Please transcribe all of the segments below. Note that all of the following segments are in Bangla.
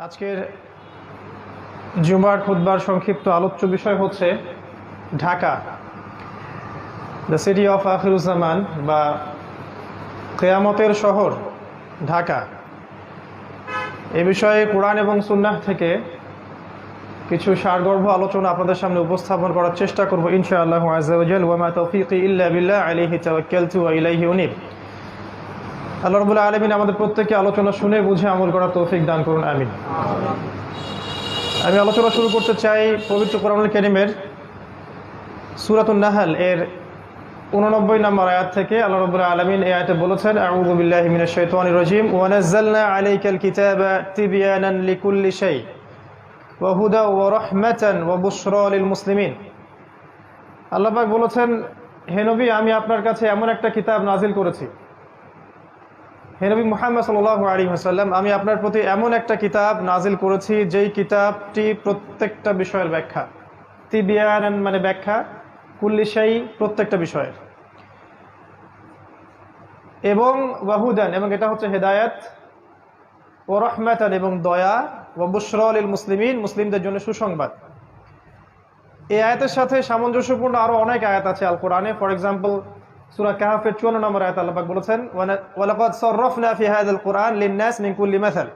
আজকের জুমার খুতবার সংক্ষিপ্ত আলোচ্য বিষয় হচ্ছে Dhaka, the city of Akhiruzzaman বা কিয়ামতের শহর ঢাকা। এ বিষয়ে কোরআন এবং সুন্নাহ থেকে কিছু সারগর্ভ আলোচনা আপনাদের সামনে উপস্থাপন করার চেষ্টা করব ইনশাআল্লাহ আযজা ওয়া জাল। ওয়া মা তাওফীকি ইল্লা বিল্লাহ আলাইহি তাওয়াক্কালতু ওয়া ইলাইহি উনীব। আল্লাহ রাব্বুল আলামিন আমাদের প্রত্যেককে আলোচনা শুনে বুঝে আমল করার তৌফিক দান করুন, আমিন। আমি আলোচনা শুরু করতে চাই পবিত্র কোরআনুল কারীমের সূরাতুন নাহল এর 89 নম্বর আয়াত থেকে। আল্লাহ রাব্বুল আলামিন এই আয়াতে বলেছেন, আউযু বিল্লাহি মিনাশ শাইতানির রাজীম, ওয়া নাযালনা আলাইকাল কিতাবা তিবয়ানান লিকুল্লি শাই ওয়া হুদা ওয়া রাহমাতান ওয়া বুশরা লিল মুসলিমিন। আল্লাহ পাক বলেছেন, হে নবী, আমি আপনার কাছে এমন একটা কিতাব নাজিল করেছি। হে নবী মুহাম্মদ সাল্লাল্লাহু আলাইহি ওয়াসাল্লাম, আমি আপনার প্রতি এমন একটা কিতাব নাজিল করেছি যেই কিতাবটি প্রত্যেকটা বিষয়ের ব্যাখ্যা। তিবিয়ানান মানে ব্যাখ্যা, কুল্লি শাই প্রত্যেকটা বিষয়ের, এবং ওয়াহুদান এবং এটা হচ্ছে হেদায়েত, ও রাহমাতান এবং দয়া, ওয়া বুশরা লিল মুসলিমিন মুসলিমদের জন্য সুসংবাদ। এই আয়াতের সাথে সামঞ্জস্যপূর্ণ আরো অনেক আয়াত আছে আল কোরআনে। ফর এক্সাম্পল সূরা কাহফের 54 নম্বর আয়াতে আল্লাহ পাক বলেছেন, ওয়ালাকাদ সাররাফনা ফি হাযাল কুরআন লিন-নাস মিন কুল্লি মাসাল,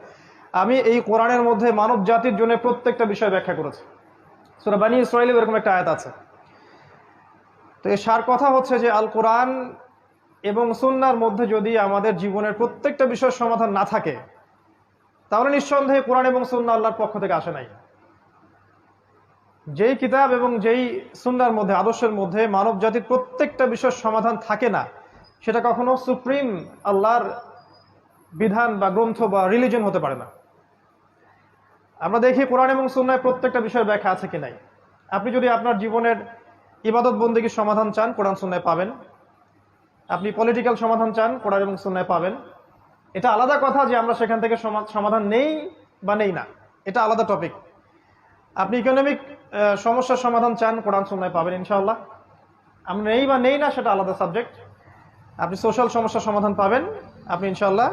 আমি এই কোরআনের মধ্যে মানব জাতির জন্য প্রত্যেকটা বিষয় ব্যাখ্যা করেছি। সূরা বনী ইসরাঈলে এরকম একটা আয়াত আছে। তো এর সার কথা হচ্ছে যে আল কোরআন এবং সুন্নাহর মধ্যে যদি আমাদের জীবনের প্রত্যেকটা বিষয়ের সমাধান না থাকে, তাহলে নিঃসন্দেহে কোরআন এবং সুন্নাহ আল্লাহর পক্ষ থেকে আসে নাই। যেই কিতাব এবং যেই সুন্নাহর মধ্যে, আদর্শের মধ্যে মানব জাতির প্রত্যেকটা বিষয়ের সমাধান থাকে না, সেটা কখনো সুপ্রিম আল্লাহর বিধান বা গ্রন্থ বা রিলিজন হতে পারে না। আমরা দেখি কোরআন এবং সুন্নাহয় প্রত্যেকটা বিষয়ের ব্যাখ্যা আছে কি নাই। আপনি যদি আপনার জীবনের ইবাদত বন্দেগীর সমাধান চান, কোরআন সুন্নাহয় পাবেন। আপনি পলিটিক্যাল সমাধান চান, কোরআন এবং সুন্নাহয় পাবেন। এটা আলাদা কথা যে আমরা সেখান থেকে সমাধান নেই বা নেই না, এটা আলাদা টপিক। আপনি ইকোনমিক সমস্যার সমাধান চান, কোরআন সুন্নাহয় পাবেন ইনশাআল্লাহ। আমরা নেই বা নেই না সেটা আলাদা সাবজেক্ট। আপনি সোশ্যাল সমস্যার সমাধান পাবেন আপনি ইনশাআল্লাহ।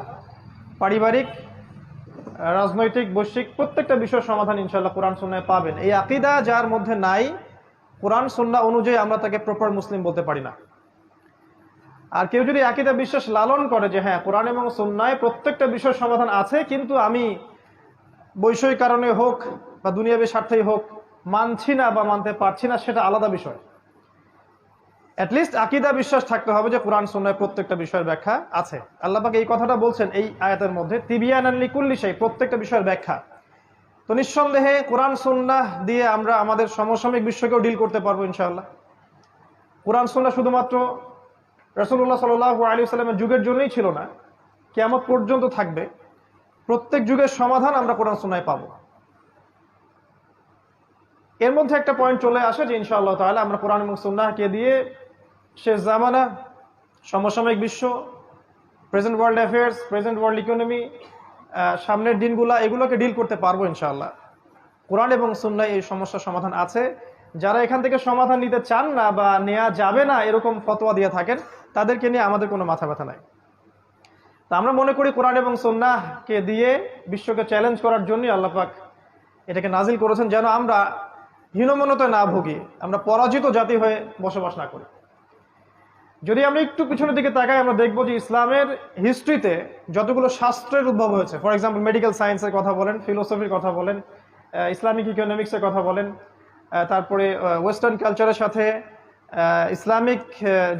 পারিবারিক, রাজনৈতিক, বৈশ্বিক প্রত্যেকটা বিষয়ের সমাধান ইনশাআল্লাহ কোরআন সুন্নাহয় পাবেন। এই আকীদা যার মধ্যে নাই, কোরআন সুন্নাহ অনুযায়ী আমরা তাকে প্রপার মুসলিম বলতে পারি না। আর কেউ যদি আকীদা বিশ্বাস লালন করে যে হ্যাঁ কোরআন এবং সুন্নাহয় প্রত্যেকটা বিষয়ের সমাধান আছে, কিন্তু আমি বৈষয়িক কারণে হোক বা দুনিয়াবী স্বার্থেই হোক মানছি না বা মানতে পারছি না, সেটা আলাদা বিষয়। অ্যাটলিস্ট আকীদা বিশ্বাস থাকতে হবে যে কোরআন সুন্নাহয় প্রত্যেকটা বিষয়ের ব্যাখ্যা আছে। আল্লাহ পাক এই কথাটা বলছেন এই আয়াতের মধ্যে, তিবিয়ানান লিকুল্লি শাই প্রত্যেকটা বিষয়ের ব্যাখ্যা। তো নিঃসন্দেহে কোরআন সুন্নাহ দিয়ে আমরা আমাদের সমসাময়িক বিশ্বকেও ডিল করতে পারবো ইনশাআল্লাহ। কোরআন সুন্নাহ শুধুমাত্র রাসূলুল্লাহ সাল্লাল্লাহু আলাইহি ওয়াসাল্লামের যুগের জন্যই ছিল না, কিয়ামত পর্যন্ত থাকবে। প্রত্যেক যুগের সমাধান আমরা কোরআন সুন্নাহয় পাবো। এর মধ্যে একটা পয়েন্ট চলে আসে যে ইনশাআল্লাহ তাআলা আমরা কোরআন এবং সুন্নাহকে দিয়ে শেষ জামানা, সমসাময়িক বিশ্ব, present world affairs, present world economy, সামনের দিনগুলা, এগুলোকে ডিল করতে পারবো ইনশাআল্লাহ। কোরআন এবং সুন্নাহয় এই সমস্যার সমাধান আছে। যারা এখান থেকে সমাধান নিতে চান না বা নেওয়া যাবে না এরকম ফতোয়া দিয়ে থাকেন, তাদেরকে নিয়ে আমাদের কোনো মাথা ব্যথা নাই। তা আমরা মনে করি কোরআন এবং সুন্নাহকে দিয়ে বিশ্বকে চ্যালেঞ্জ করার জন্যই আল্লাহ পাক এটাকে নাজিল করেছেন, যেন আমরা হীনমন্যতায় না ভুগি, আমরা পরাজিত জাতি হয়ে বসবাস না করি। যদি আমরা একটু পিছনের দিকে তাকাই, আমরা দেখবো যে ইসলামের হিস্ট্রিতে যতগুলো শাস্ত্রের উদ্ভব হয়েছে, ফর এক্সাম্পল মেডিকেল সায়েন্সের কথা বলেন, ফিলোসফির কথা বলেন, ইসলামিক ইকোনমিক্সের কথা বলেন, তারপরে ওয়েস্টার্ন কালচারের সাথে ইসলামিক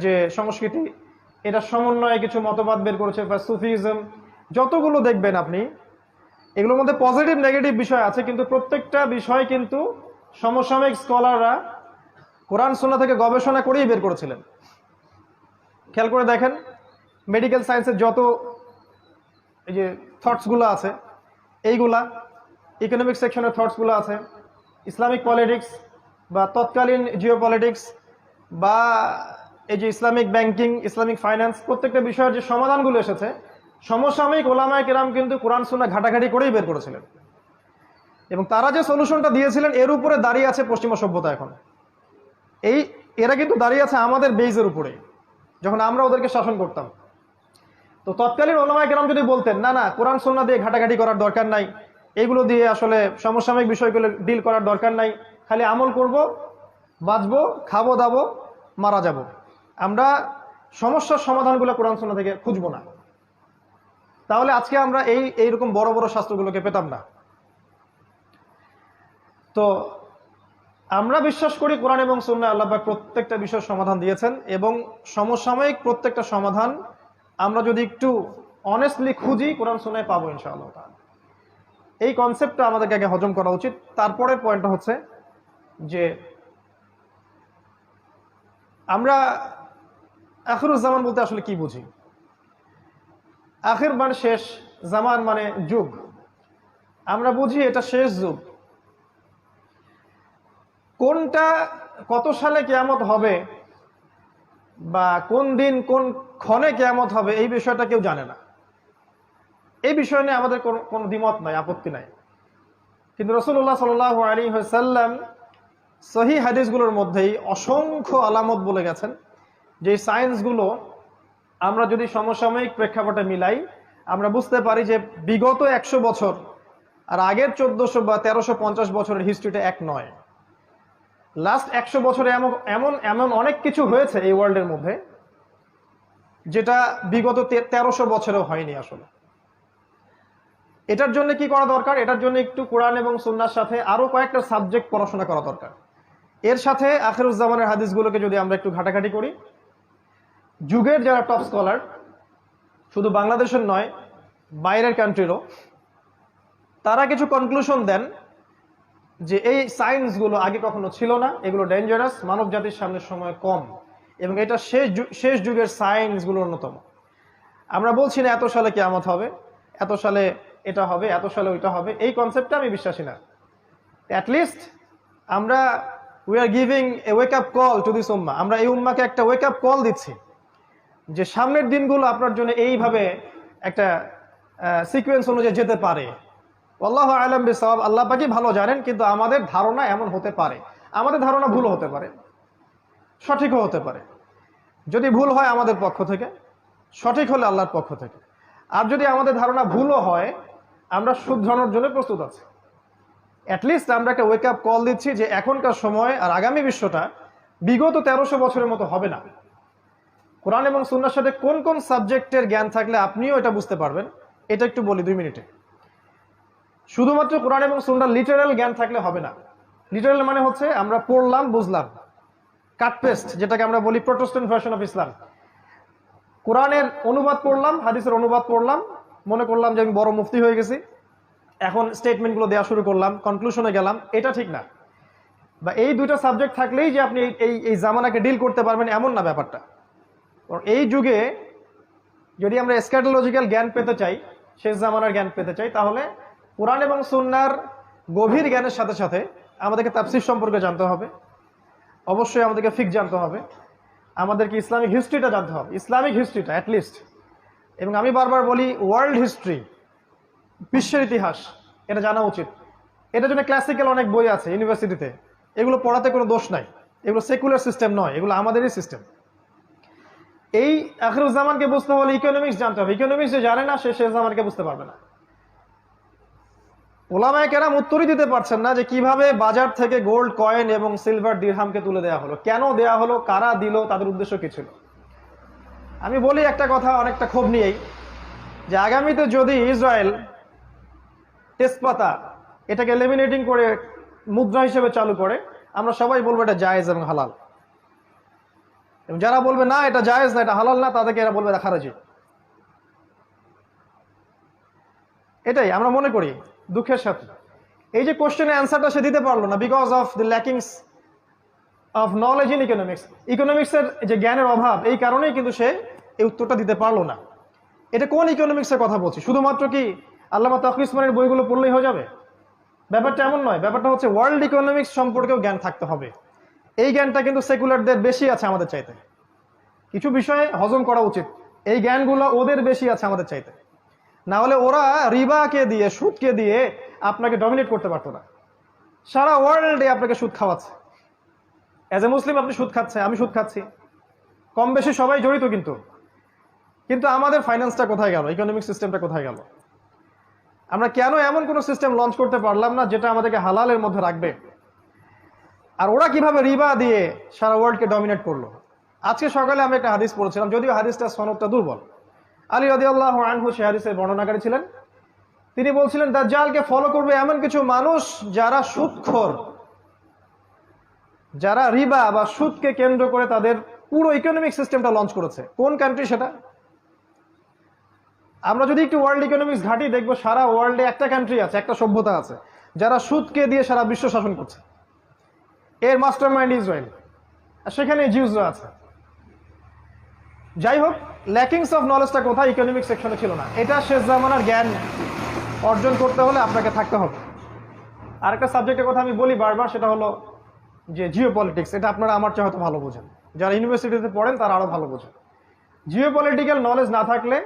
যে সংস্কৃতি, এটা সমন্বয়ে কিছু মতবাদ বের করেছে, বা সুফিজম, যতগুলো দেখবেন আপনি, এগুলোর মধ্যে পজিটিভ নেগেটিভ বিষয় আছে, কিন্তু প্রত্যেকটা বিষয় কিন্তু সমসাময়িক স্কলাররা কোরআন সুন্নাহ থেকে গবেষণা করেই বের করেছিলেন। খেয়াল করে দেখেন, মেডিকেল সায়েন্সের যত এই যে থটসগুলো আছে, এইগুলা ইকোনমিক সেকশনের থটসগুলো আছে, ইসলামিক পলিটিক্স বা তৎকালীন জিওপলিটিক্স বা এই যে ইসলামিক ব্যাংকিং, ইসলামিক ফাইন্যান্স, প্রত্যেকটা বিষয়ের যে সমাধানগুলো এসেছে, সমসাময়িক ওলামায়ে কেরাম কিন্তু কোরআন সুন্নাহ ঘাটাঘাটি করেই বের করেছিলেন। এবং তারা যে সলিউশনটা দিয়েছিলেন, এর উপরে দাঁড়িয়ে আছে পশ্চিমা সভ্যতা। এখন এরা কিন্তু দাঁড়িয়ে আছে আমাদের বেইজের উপরে, যখন আমরা ওদেরকে শাসন করতাম। তো তৎকালীন ওলামায়ে কেরাম যদি বলতেন না না কোরআন সুন্নাহ দিয়ে ঘাটাঘাটি করার দরকার নাই, এগুলো দিয়ে আসলে সমসাময়িক বিষয়গুলো ডিল করার দরকার নাই, খালি আমল করব, বাঁচবো, খাবো দাবো, মারা যাব। আমরা সমস্যার সমাধানগুলো কোরআন সুন্নাহ থেকে খুঁজবো না, তাহলে আজকে আমরা এইরকম বড় বড় শাস্ত্রগুলোকে পেতাম না। তো আমরা বিশ্বাস করি কোরআন এবং সুন্নাহ আল্লাহ পাক প্রত্যেকটা বিষয়ের সমাধান দিয়েছেন, এবং সমসাময়িক প্রত্যেকটা সমাধান আমরা যদি একটু অনেস্টলি খুঁজি কোরআন সুন্নাহে পাবো ইনশাআল্লাহ তাআলা। এই কনসেপ্টটা আমাদেরকে আগে হজম করা উচিত। তারপরের পয়েন্টটা হচ্ছে যে আমরা আখিরুজ জামান বলতে আসলে কি বুঝি। আখির মানে শেষ, জামান মানে যুগ। আমরা বুঝি এটা শেষ যুগ। কোনটা কত সালে কিয়ামত হবে বা কোন দিন কোন ক্ষণে কিয়ামত হবে এই বিষয়টা কেউ জানে না। এই বিষয় নিয়ে আমাদের কোনো দ্বিমত নাই, আপত্তি নাই। কিন্তু রাসূলুল্লাহ সাল্লাল্লাহু আলাইহি ওয়াসাল্লাম সহিহ হাদিসগুলোর মধ্যেই অসংখ্য আলামত বলে গেছেন, যে সায়েন্সগুলো আমরা যদি সমসাময়িক প্রেক্ষাপটে মিলাই আমরা বুঝতে পারি যে বিগত 100 বছর আর আগের 1400 বা 1350 বছরের হিস্ট্রিটা এক নয়। লাস্ট 100 বছরে এমন এমন অনেক কিছু হয়েছে এই ওয়ার্ল্ডের মধ্যে যেটা বিগত 1300 বছরেও হয়নি আসলে। এটার জন্য কি করা দরকার? এটার জন্য একটু কোরআন এবং সুন্নাহর সাথে আরো কয়েকটা সাবজেক্ট পড়াশোনা করা দরকার। এর সাথে আখিরুজ্জামানের হাদিসগুলোকে যদি আমরা একটু ঘাটাঘাটি করি, যুগের যারা টপ স্কলার, শুধু বাংলাদেশের নয় বাইরের কান্ট্রিরও, তারা কিছু কনক্লুশন দেন যে এই সায়েন্সগুলো আগে কখনো ছিল না, এগুলো ডেঞ্জারাস, মানব জাতির সামনে সময় কম, এবং এটা শেষ যুগের সায়েন্সগুলো অন্যতম। আমরা বলছি না এত সালে কিয়ামত হবে, এত সালে এটা হবে, এত সালে ওইটা হবে, এই কনসেপ্টটা আমি বিশ্বাসী না। অ্যাটলিস্ট আমরা we are giving a wake up call to this উম্মাহ। আমরা এই উম্মাকে একটা ওয়েক আপ কল দিচ্ছি যে সামনের দিনগুলো আপনার জন্য এইভাবে একটা সিকোয়েন্স অনুযায়ী যেতে পারে। আল্লাহু আ'লাম বিসওয়াব, আল্লাহ পাকই ভালো জানেন, কিন্তু আমাদের ধারণা এমন হতে পারে। আমাদের ধারণা ভুলও হতে পারে, সঠিকও হতে পারে। যদি ভুল হয় আমাদের পক্ষ থেকে, সঠিক হলে আল্লাহর পক্ষ থেকে। আর যদি আমাদের ধারণা ভুলও হয়, আমরা শুধরানোর জন্য প্রস্তুত আছি। অ্যাটলিস্ট আমরা একটা ওয়েক আপ কল দিচ্ছি যে এখনকার সময় আর আগামী বিশ্বটা বিগত 1300 বছরের মতো হবে না। কোরআন এবং সুন্নাহর সাথে কোন কোন সাবজেক্টের জ্ঞান থাকলে আপনিও এটা বুঝতে পারবেন, এটা একটু বলি 2 মিনিটে। শুধুমাত্র কোরআন এবং সুন্নাহর লিটারাল জ্ঞান থাকলে হবে না। লিটারাল মানে হচ্ছে আমরা পড়লাম, বুঝলাম, কাট পেস্ট, যেটাকে আমরা বলি প্রোটেস্ট্যান্ট ভার্সন অফ ইসলাম। কোরআনের অনুবাদ পড়লাম, হাদিসের অনুবাদ পড়লাম, মনে করলাম যে আমি বড় মুফতি হয়ে গেছি, এখন স্টেটমেন্টগুলো দেওয়া শুরু করলাম, কনক্লুশনে গেলাম, এটা ঠিক না। বা এই দুইটা সাবজেক্ট থাকলেই যে আপনি এই জামানাকে ডিল করতে পারবেন এমন না ব্যাপারটা। এই যুগে যদি আমরা এসক্যাটোলজিক্যাল জ্ঞান পেতে চাই, শেষ জামানার জ্ঞান পেতে চাই, তাহলে কোরআন এবং সুন্নাহর গভীর জ্ঞানের সাথে সাথে আমাদেরকে তাফসীর সম্পর্কে জানতে হবে, অবশ্যই আমাদেরকে ফিকহ জানতে হবে, আমাদেরকে ইসলামিক হিস্ট্রিটা জানতে হবে, ইসলামিক হিস্ট্রিটা অ্যাটলিস্ট। এবং আমি বারবার বলি ওয়ার্ল্ড হিস্ট্রি, বিশ্বের ইতিহাস, এটা জানা উচিত। এটার জন্য ক্লাসিক্যাল অনেক বই আছে ইউনিভার্সিটিতে, এগুলো পড়াতে কোনো দোষ নাই, এগুলো সেকুলার সিস্টেম নয়, এগুলো আমাদেরই সিস্টেম। এই আখিরুজ্জামানকে বুঝতে হলে ইকোনমিক্স জানতে হবে। ইকোনমিক্স যে জানে না সে শেষ জামানকে বুঝতে পারবে না। ওলামায়ে কেরাম উত্তরই দিতে পারছেন না যে কিভাবে বাজার থেকে গোল্ড কয়েন এবং সিলভার দিরহামকে তুলে দেওয়া হলো, কেন দেওয়া হলো, কারা দিল, তাদের উদ্দেশ্য কি ছিল। আমি বলি একটা কথা অনেকটা ক্ষোভ নিয়েই, যে আগামীতে যদি ইসরায়েল তেজপাতা এটাকে লেমিনেটিং করে মুদ্রা হিসেবে চালু করে, আমরা সবাই বলবো এটা জায়েজ এবং হালাল। এবং যারা বলবে না এটা জায়েজ না, এটা হালাল না, তাদেরকে এরা বলবে এটা খারাজি। এটাই আমরা মনে করি দুঃখের সাথে। এই যে কোশ্চেনের অ্যান্সারটা সে দিতে পারলো না because of the lackings of knowledge in economics. ইকোনমিক্সের যে জ্ঞানের অভাব, এই কারণেই কিন্তু সে এই উত্তরটা দিতে পারলো না। এটা কোন ইকোনমিক্সের কথা বলছি? শুধুমাত্র কি আল্লামা তাকি উসমানীর বইগুলো পড়লেই হয়ে যাবে? ব্যাপারটা এমন নয়। ব্যাপারটা হচ্ছে ওয়ার্ল্ড ইকোনমিক্স সম্পর্কেও জ্ঞান থাকতে হবে। এই জ্ঞানটা কিন্তু সেকুলারদের বেশি আছে আমাদের চাইতে। কিছু বিষয়ে হজম করা উচিত, এই জ্ঞানগুলো ওদের বেশি আছে আমাদের চাইতে। না হলে ওরা রিবাকে দিয়ে, সুদকে দিয়ে আপনাকে ডমিনেট করতে পারতো না। সারা ওয়ার্ল্ডে আপনাকে সুদ খাওয়াচ্ছে। অ্যাজ এ মুসলিম আপনি সুদ খাচ্ছেন, আমি সুদ খাচ্ছি, কম বেশি সবাই জড়িত। কিন্তু আমাদের ফাইন্যান্সটা কোথায় গেল? ইকোনমিক সিস্টেমটা কোথায় গেল? আমরা কেন এমন কোনো সিস্টেম লঞ্চ করতে পারলাম না যেটা আমাদেরকে হালালের মধ্যে রাখবে? আর ওরা কিভাবে রিবা দিয়ে সারা ওয়ার্ল্ডকে ডমিনেট করলো? আজকে সকালে আমি একটা হাদিস পড়েছিলাম, যদিও হাদিসটা সনদটা দুর্বল। আলী রাদিয়াল্লাহু আনহু সেই হাদিসের বর্ণনাকারী ছিলেন। তিনি বলছিলেন দাজ্জালকে ফলো করবে এমন কিছু মানুষ যারা সুদখোর, যারা রিবা বা সুদকে কেন্দ্র করে তাদের পুরো ইকোনমিক সিস্টেমটা লঞ্চ করেছে। কোন কান্ট্রি সেটা? আমরা যদি একটু ওয়ার্ল্ড ইকোনমিক্স ঘাঁটি, দেখবো সারা ওয়ার্ল্ডে একটা কান্ট্রি আছে, একটা সভ্যতা আছে যারা সুদকে দিয়ে সারা বিশ্ব শাসন করছে। এর মাস্টার মাইন্ড ইসরায়েল, আর সেখানে জিউসরা আছে। যাই হোক, ল্যাকিংস অফ নলেজটা কোথায়? ইকোনমিক সেকশনে ছিল না। এটা শেষ জামানার জ্ঞান অর্জন করতে হলে আপনাকে থাকতে হবে। আর একটা সাবজেক্টের কথা আমি বলি বারবার, সেটা হলো যে জিও পলিটিক্স। এটা আপনারা আমার চেয়ে হয়তো ভালো বোঝেন, যারা ইউনিভার্সিটিতে পড়েন তারা আরো ভালো বোঝেন। জিও পলিটিক্যাল নলেজ না থাকলে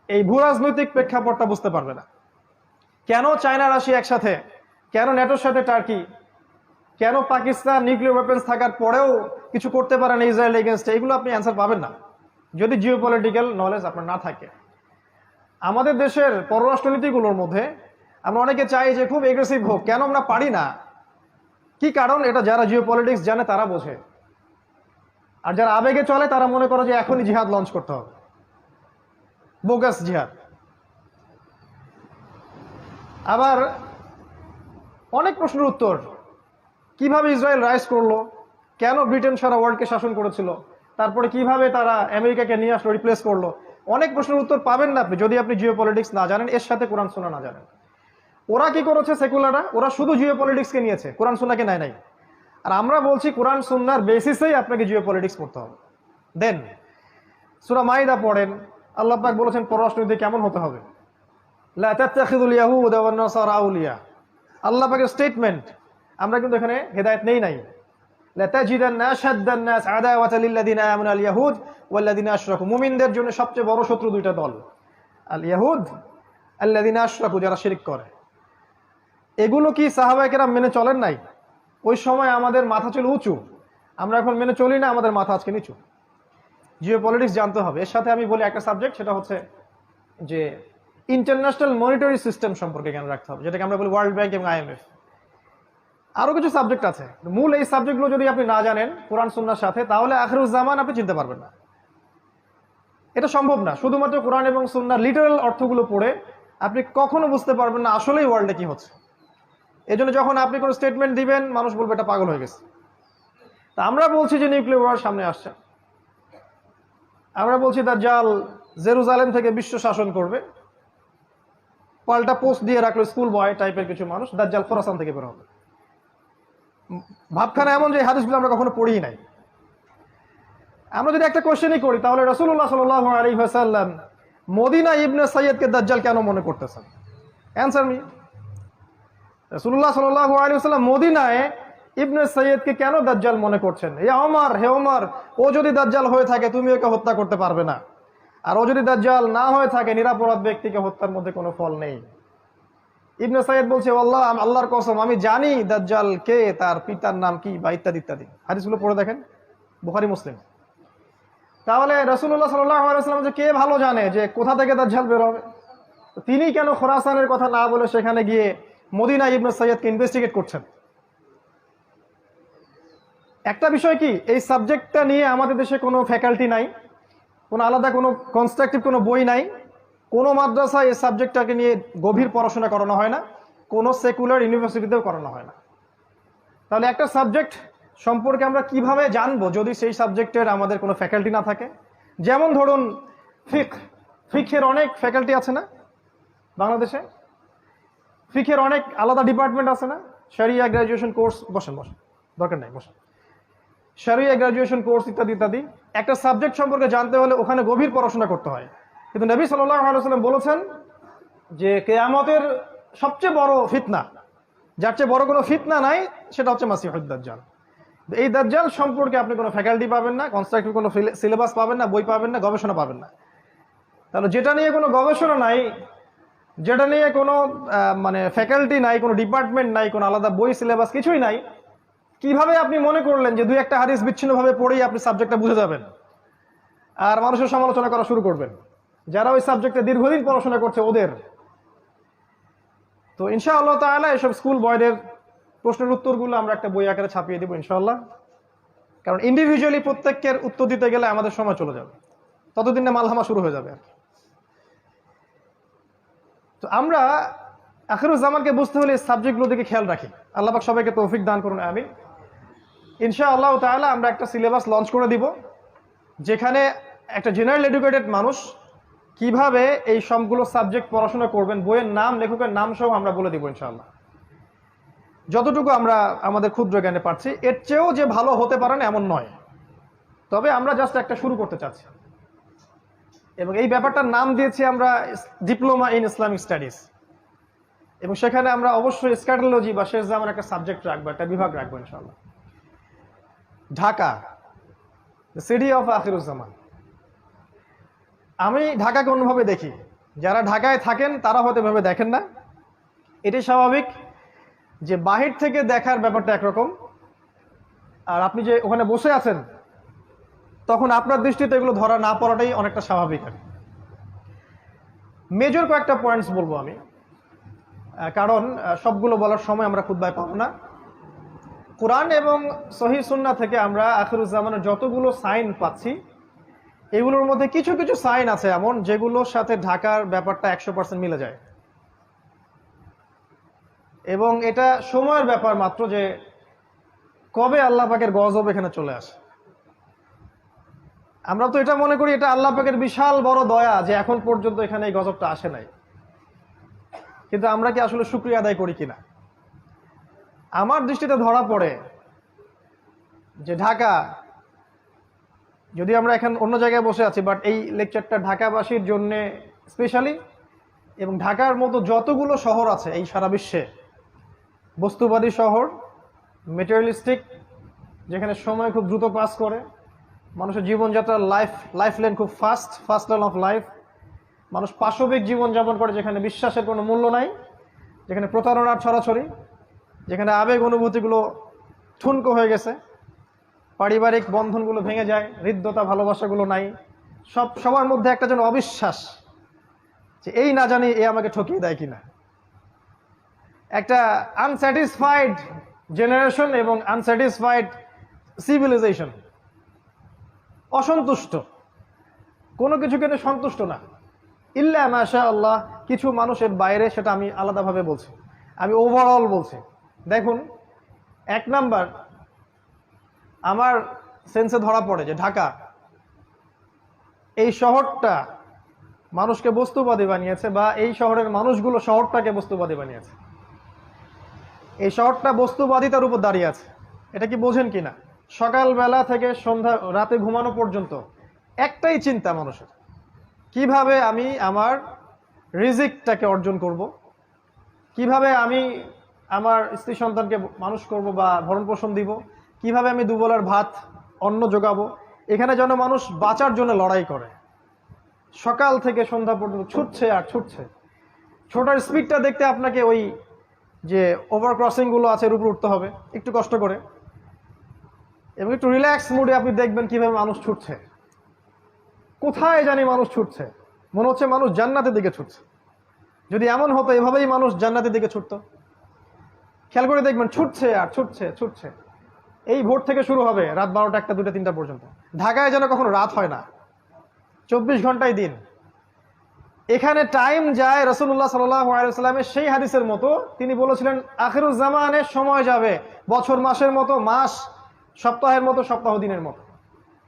এই ভূরাজনৈতিক প্রেক্ষাপটটা বুঝতে পারবে না। কেন চায়না রাশিয়া একসাথে, কেন ন্যাটোর সাথে টার্কি, কেন পাকিস্তান নিউক্লিয়ার ওয়েপন্স থাকার পরেও কিছু করতে পারে না ইসরায়েল এগেনস্টে, এগুলো আপনি অ্যান্সার পাবেন না যদি জিও পলিটিক্যাল নলেজ আপনার না থাকে। আমাদের দেশের পররাষ্ট্রনীতিগুলোর মধ্যে আমরা অনেকে চাই যে খুব এগ্রেসিভ হোক, কেন আমরা পারি না? কি কারণ? এটা যারা জিও পলিটিক্স জানে তারা বোঝে। আর যারা আবেগে চলে তারা মনে করে যে এখনই জিহাদ লঞ্চ করতে হবে, বোগাস জিহাদ। আবার অনেক প্রশ্নের উত্তর, কিভাবে ইসরায়েল রাইজ করলো, কেন ব্রিটেন সারা ওয়ার্ল্ডকে শাসন করেছিল, তারপরে কিভাবে তারা আমেরিকাকে নিয়ে আসলো, রিপ্লেস করলো, অনেক প্রশ্নের উত্তর পাবেন না আপনি যদি আপনি জিও পলিটিক্স না জানেন, এর সাথে কোরআন সুন্নাহ না জানেন। ওরা কি করেছে সেকুলাররা? ওরা শুধু জিও পলিটিক্সকে নিয়েছে, কোরআন সুন্নাহকে নেয় নাই। আর আমরা বলছি কোরআন সুন্নাহর বেসিসেই আপনাকে জিও পলিটিক্স পড়তে হবে। দেন সূরা মাইদা পড়েন, আল্লাহ পাক বলেছেন পররাষ্ট্রনীতি কেমন হতে হবে। লা তাত্তাখিযুল ইয়াহুদা ওয়ান নাসারা আউলিয়া, আল্লাহ পাকের স্টেটমেন্ট। আমরা কিন্তু এখানে হেদায়েত নেই নাই। লা তাজিদান্না আশাদ্দান নাস আদাওয়াতাল লিল্লাযিনা আমানু আল ইয়াহুদ ওয়াল্লাযিনা আশরাকু, মুমিনদের জন্য সবচেয়ে বড় শত্রু দুইটা দল, আল ইয়াহুদ আল্লাযিনা আশরাকু, যারা শিরক করে। এগুলো কি সাহাবায়ে কেরাম মেনে চলেন নাই? ওই সময় আমাদের মাথা ছিল উঁচু, আমরা এখন মেনে চলি না, আমাদের মাথা আজকে নিচু। জিও পলিটিক্স জানতে হবে। এর সাথে আমি বলি একটা সাবজেক্ট, সেটা হচ্ছে যে ইন্টারন্যাশনাল মনিটারি সিস্টেম সম্পর্কে জ্ঞান রাখতে হবে, যেটাকে আমরা বলি ওয়ার্ল্ড ব্যাংক এবং IMF। আরো কিছু সাবজেক্ট আছে, মূল এই সাবজেক্টগুলো যদি আপনি না জানেন কোরআন সুন্নাহর সাথে, তাহলে আখিরুজ জামান আপনি চিনতে পারবেন না। এটা সম্ভব না। শুধুমাত্র কোরআন এবং সুন্নাহর লিটারাল অর্থগুলো পড়ে আপনি কখনো বুঝতে পারবেন না আসলেই ওয়ার্ল্ডে কি হচ্ছে। এজন্য যখন আপনি কোনো স্টেটমেন্ট দিবেন, মানুষ বলবে এটা পাগল হয়ে গেছে। তা আমরা বলছি যে নিউক্লিয়ার ওয়ার সামনে আসছে, আমরা বলছি দাজ্জাল জেরুজালেম থেকে বিশ্ব শাসন করবে, পাল্টা পোস্ট দিয়ে রাখলো স্কুল বয় টাইপের কিছু মানুষ, দাজ্জাল খোরাসান থেকে বের হবে। ভাবখানা এমন যে হাদিসগুলো আমরা কখনো পড়ি নাই। আমরা যদি একটা কোশ্চেনই করি, তাহলে রাসূলুল্লাহ সাল্লাল্লাহু আলাইহি ওয়াসাল্লাম মদিনা ইবনে সাইয়্যিদকে দাজ্জাল কেন মনে করতেছেন? Answer me. রাসূলুল্লাহ সাল্লাল্লাহু আলাইহি ওয়াসাল্লাম মদিনায় ইবনে সাইয়্যিদকে কেন দাজ্জাল মনে করছেন? হে ওমর, ও যদি দাজ্জাল হয়ে থাকে তুমি ওকে হত্যা করতে পারবে না, আর ও যদি দাজ্জাল না হয়ে থাকে নিরাপরাধ ব্যক্তিকে হত্যার মধ্যে কোনো ফল নেই। ইবনে সাইয়্যিদ বলছে আল্লাহর কসম, আমি জানি দাজ্জাল কে, তার পিতার নাম কি, বা ইত্যাদি ইত্যাদি। হাদিসগুলো পড়ে দেখেন, বুখারী মুসলিম। তাহলে রাসূলুল্লাহ সাল্লাল্লাহু আলাইহি ওয়াসাল্লাম যে কে ভালো জানে যে কোথা থেকে দাজ্জাল বের হবে, তিনি কেন খোরাসানের কথা না বলে সেখানে গিয়ে মদিনা ইবনে সাইয়্যিদকে ইনভেস্টিগেট করছেন? একটা বিষয় কি, এই সাবজেক্টটা নিয়ে আমাদের দেশে কোনো ফ্যাকাল্টি নাই, কোনো আলাদা কোনো কনস্ট্রাকটিভ কোনো বই নাই, কোনো মাদ্রাসায় এই সাবজেক্টটাকে নিয়ে গভীর পড়াশোনা করানো হয় না, কোনো সেকুলার ইউনিভার্সিটিতেও করানো হয় না। তাহলে একটা সাবজেক্ট সম্পর্কে আমরা কিভাবে জানবো যদি সেই সাবজেক্টের আমাদের কোনো ফ্যাকাল্টি না থাকে? যেমন ধরুন ফিকের অনেক ফ্যাকাল্টি আছে না বাংলাদেশে, ফিকের অনেক আলাদা ডিপার্টমেন্ট আছে না, শরিয়া গ্রাজুয়েশন কোর্স, বসেন দরকার নাই, বসেন, শরিয়া গ্রাজুয়েশন কোর্স ইত্যাদি ইত্যাদি। একটা সাবজেক্ট সম্পর্কে জানতে হলে ওখানে গভীর পড়াশোনা করতে হয়। কিন্তু নবী সাল্লাল্লাহু আলাইহি ওয়াসাল্লাম বলেছেন যে কিয়ামতের সবচেয়ে বড় ফিতনা, যার চেয়ে বড় কোনো ফিতনা নাই, সেটা হচ্ছে মাসিহুদ দাজ্জাল। এই দাজ্জাল সম্পর্কে আপনি কোনো ফ্যাকাল্টি পাবেন না, কনস্ট্রাকটিভ কোনো সিলেবাস পাবেন না, বই পাবেন না, গবেষণা পাবেন না। তাহলে যেটা নিয়ে কোনো গবেষণা নাই, যেটা নিয়ে কোনো মানে ফ্যাকাল্টি নাই, কোনো ডিপার্টমেন্ট নাই, কোনো আলাদা বই সিলেবাস কিছুই নাই, কিভাবে আপনি মনে করলেন যে দুই একটা হাদিস বিচ্ছিন্নভাবে পড়েই আপনি সাবজেক্টটা বুঝে যাবেন আর মানুষের সমালোচনা করা শুরু করবেন? যারা ওই সাবজেক্টে দীর্ঘদিন পড়াশোনা করছে ওদের। তো ইনশাআল্লাহ তাআলা এসব স্কুল বয়দের প্রশ্নের উত্তরগুলো আমরা একটা বই আকারে ছাপিয়ে দেবো ইনশাআল্লাহ। কারণ ইন্ডিভিজুয়ালি প্রত্যেকের উত্তর দিতে গেলে আমাদের সময় চলে যাবে, ততদিন না মালহামা শুরু হয়ে যাবে আর কি। তো আমরা আখিরুজ্জামানকে বুঝতে হলে সাবজেক্টগুলো দিকে খেয়াল রাখি। আল্লাহ পাক সবাইকে তৌফিক দান করুন, আমিন। ইনশাআল্লাহ তাআলা আমরা একটা সিলেবাস লঞ্চ করে দিব, যেখানে একটা জেনারেল এডুকেটেড মানুষ কিভাবে এই সবগুলো সাবজেক্ট পড়াশোনা করবেন, বইয়ের নাম, লেখকের নাম সহ আমরা বলে দিব ইনশাআল্লাহ, যতটুকু আমরা আমাদের ক্ষুদ্র জ্ঞানে পারছি। এর চেয়েও যে ভালো হতে পারে না এমন নয়, তবে আমরা জাস্ট একটা শুরু করতে চাচ্ছি। এবং এই ব্যাপারটার নাম দিয়েছি আমরা ডিপ্লোমা ইন ইসলামিক স্টাডিজ, এবং সেখানে আমরা অবশ্যই স্ক্যাটোলজি বা শেষ জামান একটা সাবজেক্ট রাখবো, একটা বিভাগ রাখবো ইনশাআল্লাহ। Dhaka, the city of Akhiruzzaman. আমি ঢাকাকে অন্যভাবে দেখি, যারা ঢাকায় থাকেন তারা হয়তো এভাবে দেখেন না। এটি স্বাভাবিক যে বাহির থেকে দেখার ব্যাপারটা একরকম, আর আপনি যে ওখানে বসে আছেন তখন আপনার দৃষ্টিতে এগুলো ধরা না পড়াটাই অনেকটা স্বাভাবিক। আর মেজর কয়েকটা পয়েন্টস বলবো আমি, কারণ সবগুলো বলার সময় আমরা খুতবায় পাবো না। কোরআন এবং সহিহ সুন্নাহ থেকে আমরা আখিরুজ্জামানের যতগুলো সাইন পাচ্ছি, এগুলোর মধ্যে কিছু কিছু সাইন আছে এমন যেগুলোর সাথে ঢাকার ব্যাপারটা 100% মিলে যায়। এবং এটা সময়ের ব্যাপার মাত্র যে কবে আল্লাহ পাকের গজব এখানে চলে আসে। আমরা তো এটা মনে করি এটা আল্লাহ পাকের বিশাল বড় দয়া যে এখন পর্যন্ত এখানে এই গজবটা আসে নাই, কিন্তু আমরা কি আসলে শুকরিয়া আদায় করি কিনা? আমার দৃষ্টিতে ধরা পড়ে যে ঢাকা, যদি আমরা এখন অন্য জায়গায় বসে আছি, বাট এই লেকচারটা ঢাকাবাসীর জন্য স্পেশালি, এবং ঢাকার মতো যতগুলো শহর আছে এই সারা বিশ্বে, বস্তুবাদী শহর, মেটেরিয়ালিস্টিক, যেখানে সময় খুব দ্রুত পাস করে, মানুষের জীবনযাত্রার লাইফ লেন খুব ফাস্ট লাইন অফ লাইফ, মানুষ পাশবিক জীবনযাপন করে, যেখানে বিশ্বাসের কোনো মূল্য নাই, যেখানে প্রতারণার ছড়াছড়ি, যেখানে আবেগ অনুভূতিগুলো ঠুনকো হয়ে গেছে, পারিবারিক বন্ধনগুলো ভেঙে যায়, হৃদ্যতা ভালোবাসাগুলো নাই, সবার মধ্যে একটা যেন অবিশ্বাস যে এই না জানি এ আমাকে ঠকিয়ে দেয় কিনা, একটা আনস্যাটিসফাইড জেনারেশন এবং আনস্যাটিসফাইড সিভিলাইজেশন, অসন্তুষ্ট, কোনো কিছু কিন্তু সন্তুষ্ট না, ইল্লা মাশা আল্লাহ, কিছু মানুষের বাইরে, সেটা আমি আলাদাভাবে বলছি, আমি ওভারঅল বলছি। দেখুন, এক নাম্বার আমার সেন্সে ধরা পড়ে যে ঢাকা এই শহরটা মানুষকে বস্তুবাদী বানিয়েছে, বা এই শহরের মানুষগুলো শহরটাকে বস্তুবাদী বানিয়েছে। এই শহরটা বস্তুবাদিতার উপর দাঁড়িয়ে আছে। এটা কি বোঝেন কিনা? সকালবেলা থেকে সন্ধ্যা, রাতে ঘুমানো পর্যন্ত একটাই চিন্তা মানুষের, কিভাবে আমি আমার রিজিকটাকে অর্জন করব, কিভাবে আমি আমার স্ত্রী সন্তানকে মানুষ করব বা ভরণ পোষণ দিব, কিভাবে আমি দুবেলার ভাত অন্ন যোগাবো। এখানে যেন মানুষ বাঁচার জন্য লড়াই করে, সকাল থেকে সন্ধ্যা পর্যন্ত ছুটছে আর ছুটছে। ছোটার স্পিডটা দেখতে আপনাকে ওই যে ওভারক্রসিংগুলো আছে এর উপর উঠতে হবে একটু কষ্ট করে, এবং একটু রিল্যাক্স মুডে আপনি দেখবেন কিভাবে মানুষ ছুটছে, কোথায় জানি মানুষ ছুটছে, মনে হচ্ছে মানুষ জান্নাতের দিকে ছুটছে। যদি এমন হতো এভাবেই মানুষ জান্নাতের দিকে ছুটতো, খেয়াল করে দেখবেন ছুটছে আর ছুটছে ছুটছে। এই ভোর থেকে শুরু হবে রাত 12টা, 1টা, 2টা, 3টা পর্যন্ত। ঢাকায় যেন কখনো রাত হয় না, 24 ঘন্টায় দিন। এখানে টাইম যায় রাসূলুল্লাহ সাল্লাল্লাহু আলাইহি ওয়াসাল্লামের সেই হাদিসের মতো, তিনি বলেছিলেন আখিরুজ্জামানের সময় যাবে বছর মাসের মতো, মাস সপ্তাহের মতো, সপ্তাহ দিনের মতো।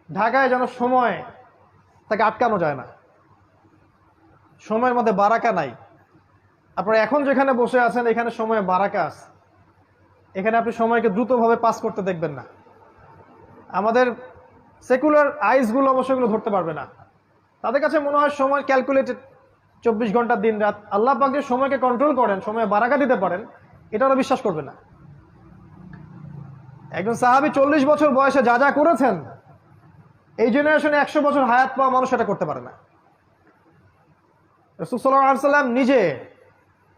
ঢাকায় যেন সময় তাকে আটকানো যায় না, সময়ের মধ্যে বারাকা নাই। আপনারা এখন যেখানে বসে আছেন এখানে সময়ে বারাকা আছে, এখানে আপনি সময়কে দ্রুতভাবে পাস করতে দেখবেন না। আমাদের সেকুলার আইসগুলো অবশ্যই এগুলো ধরতে পারবে না, তাদের কাছে মনে হয় সময় ক্যালকুলেটেড, 24 ঘন্টা দিন রাত। আল্লাহ পাক যে সময়কে কন্ট্রোল করেন, সময়ে বারাকা দিতে পারেন, এটা ওরা বিশ্বাস করবে না। একজন সাহাবী 40 বছর বয়সে যা যা করেছেন, এই জেনারেশনে 100 বছর হায়াত পাওয়া মানুষ এটা করতে পারে না। রাসূল সাল্লাল্লাহু আলাইহি ওয়াসাল্লাম নিজে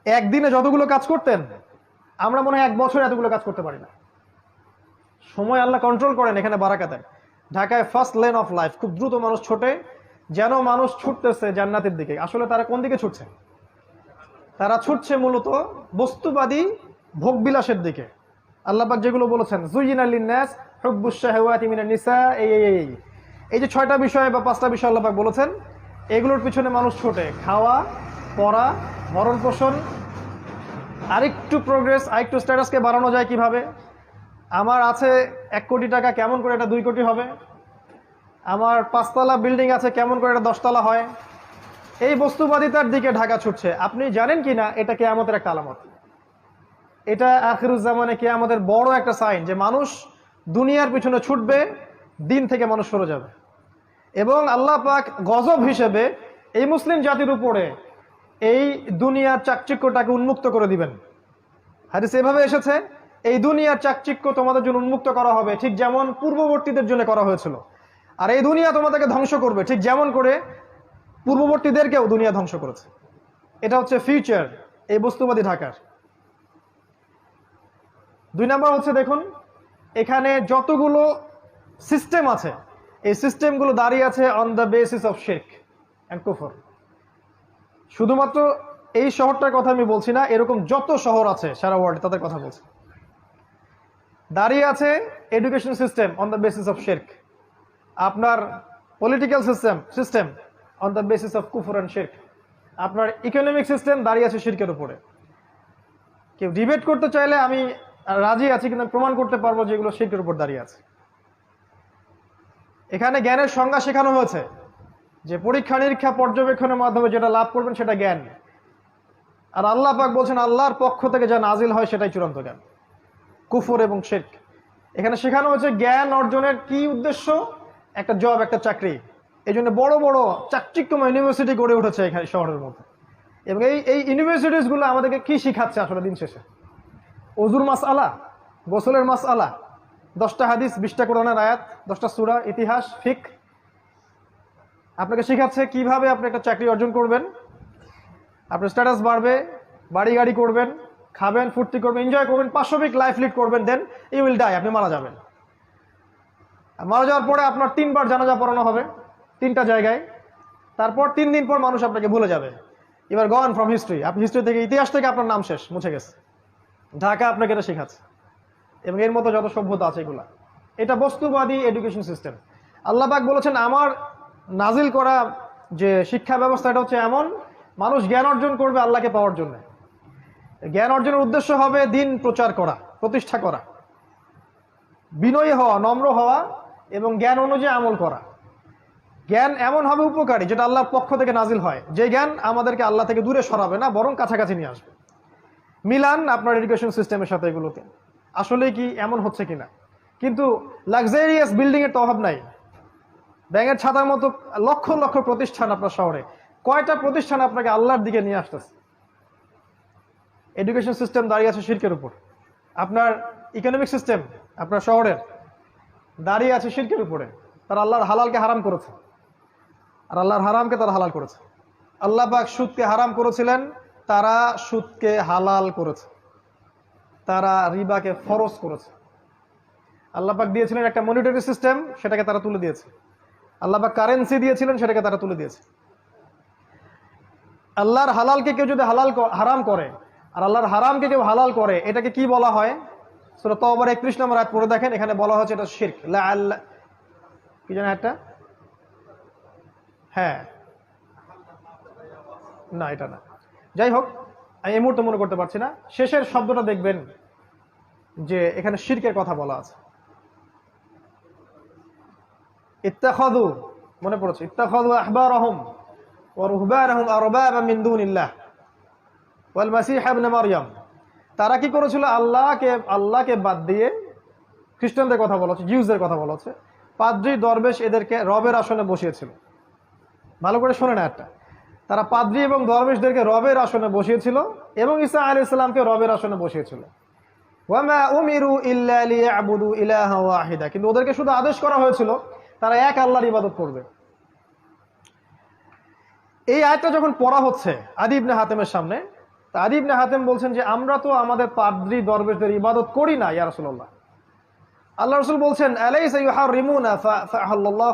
একদিনে যতগুলো কাজ করতেন, আমরা মনে হয় 1 বছরে এতগুলো কাজ করতে পারি না। সময় আল্লাহ কন্ট্রোল করেন, এখানে বারাকা দেন। ঢাকায় ফার্স্ট লেন অফ লাইফ, খুব দ্রুত মানুষ ছোটে, যেন মানুষ ছুটতেছে জান্নাতের দিকে। আসলে তারা কোন দিকে ছুটছে? তারা ছুটছে মূলত বস্তুবাদী ভোগবিলাসের দিকে। আল্লাহ পাক যেগুলো বলেছেন, যুয়িনা লিন-নাস হুব্বুশ শাহাওয়াতি মিনান নিসা, এই যে 6টা বিষয় বা 5টা বিষয় আল্লাহ পাক বলেছেন, এগুলোর পিছনে মানুষ ছোটে। খাওয়া, পড়া, ভরণ পোষণ, আরেকটু প্রোগ্রেস, আরেকটু স্ট্যাটাসকে বাড়ানো যায় কিভাবে, আমার আছে 1 কোটি টাকা, কেমন করে এটা 2 কোটি হবে, আমার 5তলা বিল্ডিং আছে, কেমন করে এটা 10তলা হয়। এই বস্তুবাদিতার দিকে ঢাকা ছুটছে। আপনি জানেন কি না এটা কিয়ামতের একটা আলামত। এটা আখিরুজ্জামানে কিয়ামতের বড় একটা সাইন, যে মানুষ দুনিয়ার পিছনে ছুটবে, দিন থেকে মানুষ সরে যাবে। এবং আল্লাহ পাক গজব হিসেবে এই মুসলিম জাতির উপরে এই দুনিয়ার চাকচিক্যটাকে উন্মুক্ত করে দিবেন। হাদিস এভাবে এসেছে, এই দুনিয়ার চাকচিক্য তোমাদের জন্য উন্মুক্ত করা হবে, ঠিক যেমন পূর্ববর্তীদের জন্য করা হয়েছিল। আর এই দুনিয়া তোমাদেরকে ধ্বংস করবে, ঠিক যেমন করে পূর্ববর্তীদেরকেও দুনিয়া ধ্বংস করেছে। এটা হচ্ছে ফিউচার এই বস্তুবাদী ঢাকার। 2 নাম্বার হচ্ছে, দেখুন এখানে যতগুলো সিস্টেম আছে, এই সিস্টেমগুলো দাঁড়িয়ে আছে অন দ্য বেসিস অফ শিরক এন্ড কুফর। শুধুমাত্র এই শহরটার কথা আমি বলছি না, এরকম যত শহর আছে সারা ওয়ার্ল্ডে তাদের কথা বলছি। দাঁড়িয়ে আছে education system on the basis of শিরক, আপনার political system on the basis of কুফর এন্ড শিরক, আপনার ইকোনমিক সিস্টেম দাঁড়িয়ে আছে শিরকের উপরে। কেউ ডিবেট করতে চাইলে আমি রাজি আছি, কিন্তু প্রমাণ করতে পারবো যে এগুলো শিরকের উপর দাঁড়িয়ে আছে। এখানে জ্ঞানের সংজ্ঞা শেখানো হয়েছে যে পরীক্ষা নিরীক্ষা পর্যবেক্ষণের মাধ্যমে যেটা লাভ করবেন সেটা জ্ঞান। আর আল্লাহ পাক বলছেন আল্লাহর পক্ষ থেকে যা নাজিল হয় সেটাই চূড়ান্ত জ্ঞান। কুফর এবং শিরক এখানে শেখানো হয়েছে। জ্ঞান অর্জনের কি উদ্দেশ্য? একটা জব, একটা চাকরি। এই জন্য বড় বড় চাকচিক্যময় ইউনিভার্সিটি গড়ে উঠেছে এখানে শহরের মধ্যে। এবং এই ইউনিভার্সিটিসগুলো আমাদেরকে কি শিখাচ্ছে আসলে দিন শেষে? ওজুর মাসআলা, গোসলের মাসআলা, 10টা হাদিস, 20টা কোরআনের আয়াত, 10টা সূরা, ইতিহাস, ফিকহ। আপনাকে শেখাচ্ছে কিভাবে আপনি একটা চাকরি অর্জন করবেন, আপনার স্ট্যাটাস বাড়বে, বাড়ি গাড়ি করবেন, খাবেন, ফুর্তি করবেন, এনজয় করবেন, পাশবিক লাইফ লিড করবেন, দেন ইউ উইল ডাই, আপনি মারা যাবেন। মারা যাওয়ার পরে আপনার 3 বার জানাজা পড়ানো হবে 3টা জায়গায়। তারপর 3 দিন পর মানুষ আপনাকে ভুলে যাবে। এবার গন ফ্রম হিস্ট্রি, আপনি হিস্ট্রি থেকে, ইতিহাস থেকে আপনার নাম শেষ, মুছে গেছে। ঢাকা আপনাকে এটা শেখাচ্ছে। এবং এর মতো যত সভ্যতা আছে এগুলা, এটা বস্তুবাদী এডুকেশন সিস্টেম। আল্লাহ পাক বলেছেন আমার নাজিল করা যে শিক্ষা ব্যবস্থা এটা হচ্ছে এমন, মানুষ জ্ঞান অর্জন করবে আল্লাহকে পাওয়ার জন্য। জ্ঞান অর্জনের উদ্দেশ্য হবে দিন প্রচার করা, প্রতিষ্ঠা করা, বিনয়ী হওয়া, নম্র হওয়া এবং জ্ঞান অনুযায়ী আমল করা। জ্ঞান এমন হবে উপকারী যেটা আল্লাহর পক্ষ থেকে নাজিল হয়, যে জ্ঞান আমাদেরকে আল্লাহ থেকে দূরে সরাবে না, বরং কাছাকাছি নিয়ে আসবে। মিলান আপনার এডুকেশন সিস্টেমের সাথে এগুলোকে, আসলে কি এমন হচ্ছে কিনা। কিন্তু লাক্সারিয়াস বিল্ডিং এর তো অভাব নাই। ব্যাঙের ছাতার মতো লক্ষ লক্ষ প্রতিষ্ঠান আপনার শহরে, কয়টা প্রতিষ্ঠান আপনাকে আল্লাহর দিকে নিয়ে আসতেছে? এডুকেশন সিস্টেম দাঁড়িয়ে আছে শিরকের উপর। আপনার ইকোনমিক সিস্টেম আপনার শহরের দাঁড়িয়ে আছে শিরকের উপরে। তারা আল্লাহর হালালকে হারাম করেছে, আর আল্লাহর হারামকে তারা হালাল করেছে। আল্লাহ পাক সুদকে হারাম করেছিলেন, তারা সুদকে হালাল করেছে। তারা রিবাকে ফরজ করেছে। আল্লাহ পাক দিয়েছিলেন একটা মনিটারি সিস্টেম, সেটাকে তারা তুলে দিয়েছে। আল্লাহ পাক কারেন্সি দিয়েছিলেন, সেটাকে তারা তুলে দিয়েছে। আল্লাহর হালালকে কেউ যদি হারাম করে আর আল্লাহর হারামকে কেউ হালাল করে, এটাকে কি বলা হয়? সূরা তাওবার 31 নম্বর আয়াত পড়ে দেখেন, এখানে বলা হচ্ছে এটা শিরক। কি জানেন একটা? হ্যাঁ, না এটা না, যাই হোক আমি এই মুহূর্তে মনে করতে পারছি না। শেষের শব্দটা দেখবেন যে এখানে শিরকের কথা বলা আছে। ইত্তাখাযু, মনে পড়ছে, ইত্তাখাযু আহবারহুম ওয়া রুহবানহুম আরবাবা মিন দুনিল্লাহ ওয়াল মাসীহ ইবনে মারইয়াম। তারা কি করেছিল? আল্লাহকে বাদ দিয়ে, খ্রিস্টানদের কথা বলা হচ্ছে, জিউসদের কথা বলা হচ্ছে, পাদ্রী দরবেশ এদেরকে রবের আসনে বসিয়েছিল। ভালো করে শোনে না একটা, তারা পাদ্রী এবং দরবেশদেরকে রবের আসনে বসিয়েছিল এবং ঈসা আলাইহিস সালামকে রবের আসনে বসিয়েছিল। ওয়ামা উমিরু ইল্লা লিয়াবুদু ইলাহা ওয়াহিদা, কিন্তু ওদেরকে শুধু আদেশ করা হয়েছিল তারা এক আল্লাহর ইবাদত করবে। এই আয়াতটা যখন পড়া হচ্ছে আদী ইবনে হাতেমের সামনে, তা আদী ইবনে হাতেম বলছেন যে আমরা তো আমাদের পাদ্রী দরবেশদের ইবাদত করি না ইয়া রাসূলুল্লাহ। আল্লাহ রাসূল বলছেন আলাইসা ইউহারিমুনা ফাআহাল্লাহ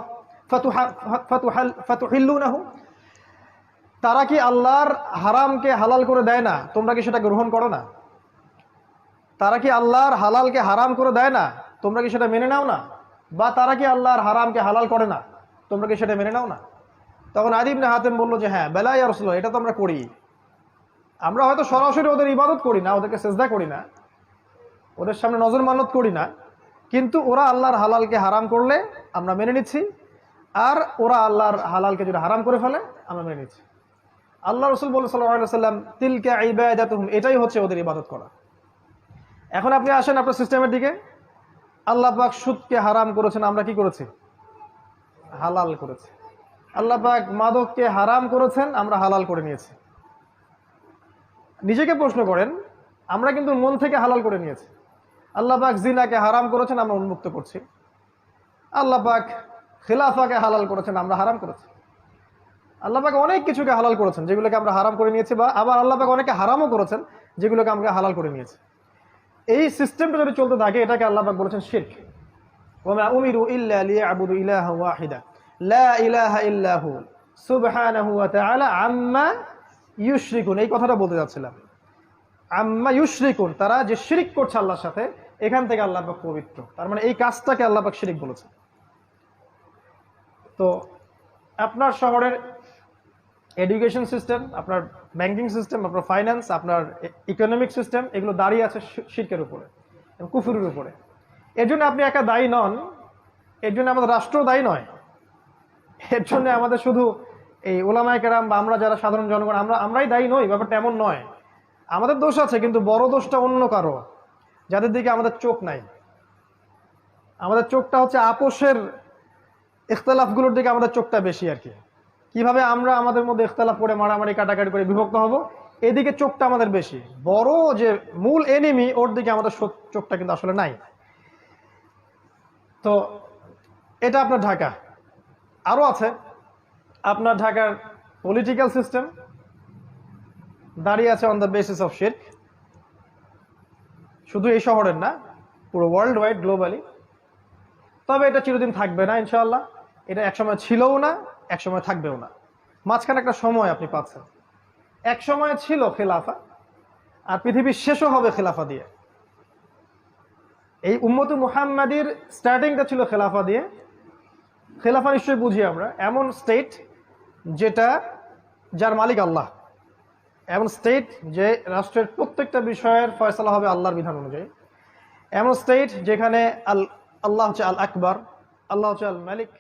ফাতুহিল্লুনাহু, তারা কি আল্লাহর হারামকে হালাল করে দেয় না? তোমরা কি সেটা গ্রহণ করো না? তারা কি আল্লাহর হালালকে হারাম করে দেয় না? তোমরা কি সেটা মেনে নাও না? বা তারা কি আল্লাহর হারামকে হালাল করে না? তোমরা কি সেটা মেনে নাও না? তখন আদী ইবনে হাতেম বলল যে হ্যাঁ, বেলা ইয়া রাসূলুল্লাহ, এটা তো আমরা করি। আমরা হয়তো সরাসরি ওদের ইবাদত করি না, ওদেরকে সেজদা করি না, ওদের সামনে নজর মানত করি না, কিন্তু ওরা আল্লাহর হালালকে হারাম করলে আমরা মেনে নিচ্ছি, আর ওরা আল্লাহর হালালকে যদি হারাম করে ফেলে আমরা মেনে নিচ্ছি। আল্লাহ রাসূল বলেন সাল্লাল্লাহু আলাইহি ওয়াসাল্লাম, তিলকা ইবাদাতুহুম, এটাই হচ্ছে ওদের ইবাদত করা। এখন আপনি আসেন আপনার সিস্টেমের দিকে। আল্লাহ পাক সুদকে হারাম করেছেন, আমরা কি করেছি? হালাল করেছি। আল্লাহ পাক মাদককে হারাম করেছেন, আমরা হালাল করে নিয়েছি। নিজেকে প্রশ্ন করেন, আমরা কিন্তু মন থেকে হালাল করে নিয়েছি। আল্লাহ পাক জিনাকে হারাম করেছেন, আমরা উন্মুক্ত করছি। আল্লাহ পাক খিলাফাকে হালাল করেছেন, আমরা হারাম করেছি। আল্লাহ পাক অনেক কিছুকে হালাল করেছেন যেগুলোকে আমরা হারাম করে নিয়েছি, বা আবার আল্লাহ পাক অনেকে হারামও করেছেন যেগুলোকে আমরা হালাল করে নিয়েছি। এই সিস্টেমটা যদি চলতে থাকে, এটাকে আল্লাহ পাক বলেছেন শিরক। ওয়া উমিরু ইল্লা লিয়াবুদু ইলাহা ওয়াহিদা লা ইলাহা ইল্লা হু সুবহানাহু ওয়া তাআলা আম্মা ইউশরিকুন। এই কথাটা বলতে যাচ্ছিলাম, আম্মা ইউশরিকুন, তারা যে শিরক করছে আল্লাহর সাথে, এখান থেকে আল্লাহ পাক পবিত্র। তার মানে এই কাজটাকে আল্লাহ পাক শিরক বলেছেন। তো আপনার শহরের এডুকেশন সিস্টেম, আপনার ব্যাংকিং সিস্টেম, আপনার ফাইন্যান্স, আপনার ইকোনমিক সিস্টেম, এগুলো দাঁড়িয়ে আছে শিরকের উপরে, কুফরের উপরে। এর জন্য আপনি একা দায়ী নন, এর জন্য আমাদের রাষ্ট্র দায়ী নয়, এর জন্য আমাদের শুধু এই ওলামায়ে কেরাম বা আমরা যারা সাধারণ জনগণ আমরাই দায়ী নই, ব্যাপারটা এমন নয়। আমাদের দোষ আছে, কিন্তু বড় দোষটা অন্য কারো, যাদের দিকে আমাদের চোখ নাই। আমাদের চোখটা হচ্ছে আপোষের ইখতিলাফগুলোর দিকে আমাদের চোখটা বেশি আর কি। কিভাবে আমরা আমাদের মধ্যে ইখতিলাফ করে মারামারি কাটাকাটি করে বিভক্ত হব, এদিকে চোখটা আমাদের বেশি। বড় যে মূল এনিমি, ওর দিকে আমাদের চোখটা কিন্তু আসলে নাই। তো এটা আপনার ঢাকা। আরো আছে আপনার ঢাকার পলিটিক্যাল সিস্টেম, দাঁড়িয়ে আছে অন দ্য বেসিস অফ শিরক। শুধু এই শহরের না, পুরো ওয়ার্ল্ড ওয়াইড, গ্লোবালি। তবে এটা চিরদিন থাকবে না ইনশাআল্লাহ। এটা একসময় ছিলও না, একসময় থাকবেও না। মাঝখানে একটা সময় আপনি পাচ্ছেন। এক সময় ছিল খেলাফা, আর পৃথিবীর শেষও হবে খেলাফা দিয়ে। এই উম্মতে মুহাম্মাদির স্টার্টিংটা ছিল খেলাফা দিয়ে। খেলাফা নিশ্চয়ই বুঝি আমরা, এমন স্টেট যেটা, যার মালিক আল্লাহ, এমন স্টেট যে রাষ্ট্রের প্রত্যেকটা বিষয়ের ফয়সালা হবে আল্লাহর বিধান অনুযায়ী, এমন স্টেট যেখানে আল্লাহ হচ্ছে আল আকবর, আল্লাহ হচ্ছে আল মালিক।